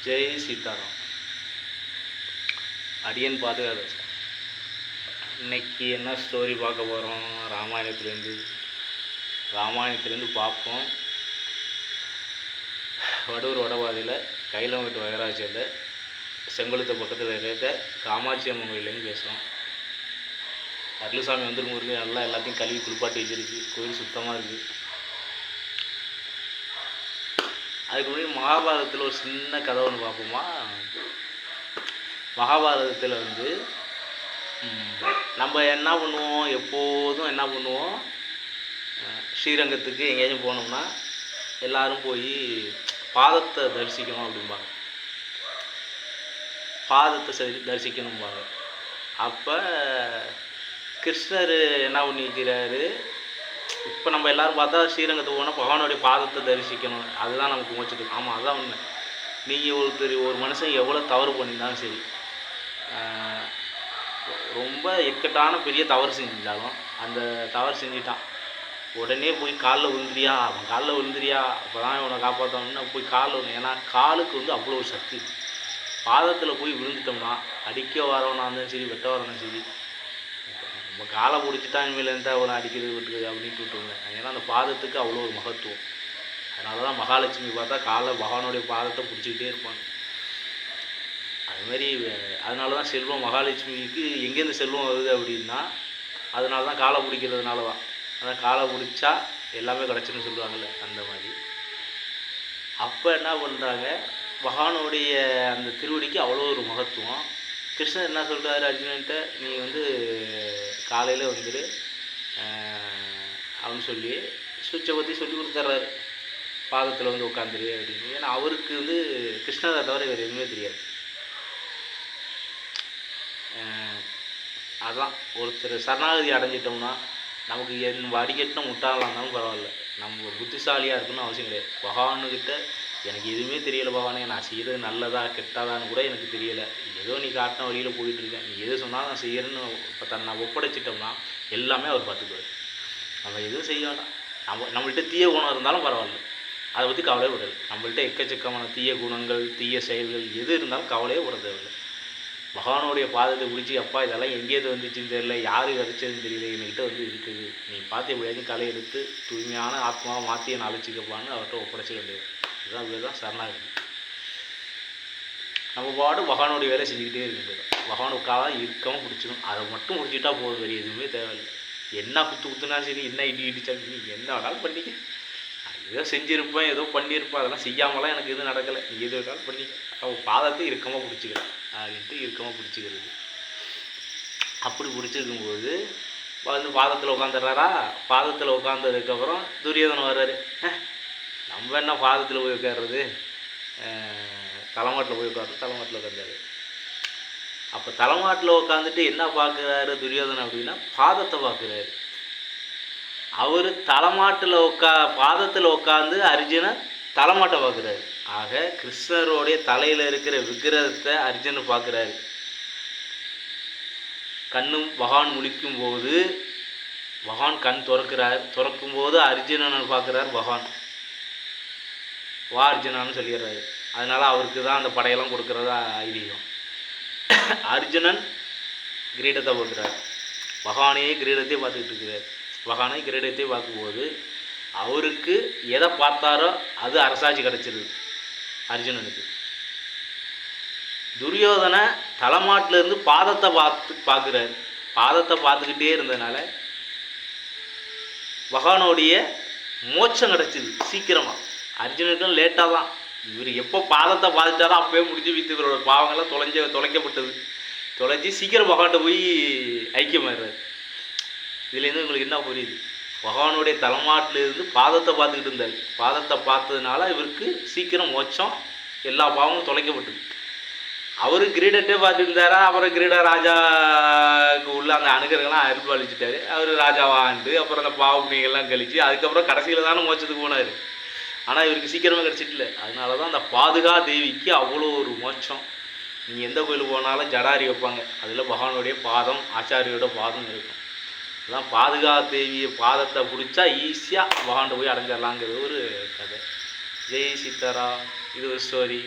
ஜெய் சீதாராம். அடியன் பாதுகாத. இன்னைக்கு என்ன ஸ்டோரி பார்க்க போகிறோம்? ராமாயணத்துலேருந்து பார்ப்போம். வடூர் வடபாதையில் கைலமட்டு வயராட்சியில் செங்குளத்து பக்கத்தில் இருக்க காமாட்சி அம்மன் கோயிலேருந்து பேசுகிறோம். அருள்சாமி வந்துருக்கு, நல்லா எல்லாத்தையும் கழுவி குளிப்பாட்டி வச்சிருக்கு. கோயில் சுத்தமாக இருக்குது. அதுக்கு முன்னாடி மகாபாரதத்தில் ஒரு சின்ன கதை ஒன்று பார்ப்போமா? மகாபாரதத்தில் நம்ம என்ன பண்ணுவோம், எப்போதும் என்ன பண்ணுவோம், ஸ்ரீரங்கத்துக்கு எங்கேயாச்சும் போனோம்னா எல்லோரும் போய் பாதத்தை தரிசிக்கணும் அப்படிம்பாங்க. பாதத்தை தரிசிக்கணும்பாங்க. அப்போ கிருஷ்ணர் என்ன பண்ணி வைக்கிறாரு, இப்போ நம்ம எல்லோரும் பார்த்தா ஸ்ரீரங்கத்துக்கு போனால் பகவானுடைய பாதத்தை தரிசிக்கணும், அதுதான் நமக்கு மோட்சத்துக்கு. ஆமாம், அதுதான் உண்மை. நீங்கள் ஒரு மனுஷன் எவ்வளோ தவறு பண்ணியிருந்தாலும் சரி, ரொம்ப இக்கட்டான பெரிய தவறு செஞ்சிருந்தாலும் அந்த தவறு செஞ்சிட்டான், உடனே போய் காலில் விழுந்துறியா, அவன் காலில் விழுந்துறியா, அப்போ தான் இவனை காப்பாற்றணும்னு போய் காலில் விழுந்து. ஏன்னா காலுக்கு அவ்வளோ ஒரு சக்தி. பாதத்தில் போய் விழுந்துட்டோம்னா அடிக்க வரவனா இருந்தாலும் சரி, வெட்ட வரணும் சரி, நம்ம காலை பிடிச்சிட்டா இனிமேல் இருந்தால் அவனை அடிக்கிறது விட்டுக்குது அப்படின்ட்டு விட்டுருங்க. ஏன்னா அந்த பாதத்துக்கு அவ்வளோ ஒரு மகத்துவம். அதனால தான் மகாலட்சுமி பார்த்தா காலை பகவானுடைய பாதத்தை பிடிச்சிக்கிட்டே இருப்பாங்க. அதுமாரி அதனால தான் செல்வம் மகாலட்சுமிக்கு எங்கேருந்து செல்வம் வருது அப்படின்னா அதனால தான் காலை பிடிக்கிறதுனால தான். அதான் காலை பிடிச்சா எல்லாமே கிடச்சுன்னு சொல்லுவாங்கள்ல, அந்த மாதிரி. அப்போ என்ன பண்ணுறாங்க, பகவானுடைய அந்த திருவடிக்கு அவ்வளோ ஒரு மகத்துவம். கிருஷ்ணர் என்ன சொல்கிறாரு அர்ஜுனன்ட்ட, நீ காலையில் வந்துடு அப்படின்னு சொல்லி சுவிட்சை பற்றி சொல்லி கொடுத்துட்றாரு. பாதத்தில் உட்காந்துரு அப்படின்னு. ஏன்னா அவருக்கு கிருஷ்ணரை தவிர வேறு எதுவுமே தெரியாது. அதான் ஒருத்தர் சரணாகதி அடைஞ்சிட்டோம்னா நமக்கு வடிகட்டின முட்டாளாக இருந்தாலும் பரவாயில்ல, நம்ம புத்திசாலியாக இருக்கணும்னு அவசியம் கிடையாது. பகவானுக்கிட்ட எனக்கு எதுவுமே தெரியலை பகவானே, நான் செய்கிறது நல்லதா கெட்டாதான்னு கூட எனக்கு தெரியலை, ஏதோ நீ காட்டின வழியில் போயிட்டுருக்கேன், நீ எது சொன்னாலும் நான் செய்கிறேன்னு இப்போ நான் ஒப்படைச்சிட்டோம்னா எல்லாமே அவர் பார்த்துக்குவார். நம்ம எதுவும் செய்ய வேண்டாம். நம்மள்கிட்ட தீய குணம் இருந்தாலும் பரவாயில்ல, அதை பற்றி கவலையே விடலை. நம்மள்கிட்ட எக்கச்சக்கமான தீய குணங்கள் தீய செயல்கள் எது இருந்தாலும் கவலையே விட தேவையில்லை. பகவானுடைய பாதத்தை பிடிச்சி, அப்பா இதெல்லாம் எங்கேயிருந்து வந்துச்சுன்னு தெரியல, யார் விதைச்சதுன்னு தெரியல, என்கிட்ட இருக்குது, நீ பார்த்து எப்படியாச்சும் களை எடுத்து தூய்மையான ஆத்மாவை மாற்றி என்னை அழைச்சிக்கப்பான்னு அவர்கிட்ட ஒப்படைச்சிக்க வேண்டியது. இதுதான் சரணாகதி. நம்ம பாடு பகவானுடைய வேலை செஞ்சுக்கிட்டே இருக்க. பகவானுக்காக இறுக்கமாக பிடிச்சிடும், அதை மட்டும் முடிச்சுட்டா போதும், வேறு எதுவுமே தேவையில்லை. என்ன குத்துனா சரி, என்ன இடிச்சாலும் நீ என்ன வேணாலும் பண்ணிக்க, ஏதோ செஞ்சுருப்பேன், ஏதோ பண்ணியிருப்பேன், அதெல்லாம் செய்யாமலாம் எனக்கு எதுவும் நடக்கலை, நீ எது வேணாலும் பண்ணிக்க, அவன் பாதத்தை இறுக்கமாக பிடிச்சிக்கிறேன் அப்படின்ட்டு இறுக்கமாக பிடிச்சிக்கிறது. அப்படி பிடிச்சிருக்கும்போது பாதத்தில் உட்காந்துடுறாரா. பாதத்தில் உட்காந்ததுக்கப்புறம் துரியோதனை வர்றாரு. நம்ம என்ன பாதத்தில் போய் உட்கார்றது, தலைமாட்டில் போய் தலைமாட்டில் உட்காந்தாரு. அப்போ தலைமாட்டில் உட்காந்துட்டு என்ன பார்க்குறாரு துரியோதனை அப்படின்னா, பாதத்தை பார்க்குறாரு. அவர் பாதத்தில் உட்காந்து அர்ஜுனன் தலைமாட்டை பார்க்குறாரு. ஆக கிருஷ்ணருடைய தலையில் இருக்கிற விக்கிரகத்தை அர்ஜுனன் பார்க்குறாரு. கண்ணும் பகவான் முழிக்கும் போது பகவான் கண் திறக்கும் போது அர்ஜுனனை பார்க்குறார் பகவான். வா அர்ஜுனான்னு சொல்லிடுறாரு. அதனால் அவருக்கு தான் அந்த படையெல்லாம் கொடுக்குறதா ஐதீகம். அர்ஜுனன் கிரீடத்தை பார்க்குறாரு. பகவானையே கிரீடத்தை பார்த்துக்கிட்டு இருக்கிறார். பகவானை கிரீடத்தை பார்க்கும்போது அவருக்கு எதை பார்த்தாரோ அது அரசாட்சி கிடச்சிருது அர்ஜுனனுக்கு. துரியோதனை தலைமாட்டிலேருந்து பாதத்தை பார்க்குறாரு. பாதத்தை பார்த்துக்கிட்டே இருந்ததுனால பகவானுடைய மோட்சம் கிடச்சிது சீக்கிரமாக. அர்ஜுனனுக்கும் லேட்டாக தான். இவர் எப்போ பாதத்தை பார்த்துட்டாரோ அப்போயே முடிஞ்சு வைத்து இவரோட பாவங்கள்லாம் தொலைக்கப்பட்டது. தொலைஞ்சி சீக்கிரம் பகவான்கிட்ட போய் ஐக்கியமாயிடுறாரு. இதுலேருந்து உங்களுக்கு என்ன புரியுது, பகவானுடைய தலைமாட்டிலேருந்து பாதத்தை பார்த்துக்கிட்டு இருந்தார். பாதத்தை பார்த்ததுனால இவருக்கு சீக்கிரம் மோட்சம், எல்லா பாவமும் தொலைக்கப்பட்டது. அவர் கிரீடத்தை பார்த்துருந்தாரா, அப்புறம் கிரீட ராஜாவுக்கு உள்ள அந்த அணுகர்கள்லாம் அருள் அழிச்சிட்டாரு. அவர் ராஜாவாண்டு அப்புறம் அந்த பாவப்புண்ணியெல்லாம் கழிச்சு அதுக்கப்புறம் கடைசியில் தானே மோட்சத்துக்கு போனார். ஆனால் இவருக்கு சீக்கிரமாக கிடச்சிட்டில்ல. அதனால தான் அந்த பாதுகா தேவிக்கு அவ்வளோ ஒரு மோட்சம். நீங்கள் எந்த கோயிலுக்கு போனாலும் ஜடாரி வைப்பாங்க, அதில் பகவானுடைய பாதம் ஆச்சாரியோட பாதம் இருக்கும். அதுதான் பாதுகா தேவியை பாதத்தை பிடிச்சா ஈஸியாக பகவான்கிட்ட போய் அடைஞ்சிடலாங்கிறது ஒரு கதை. ஜெய் சீதாராம். இது ஒரு ஸ்டோரி.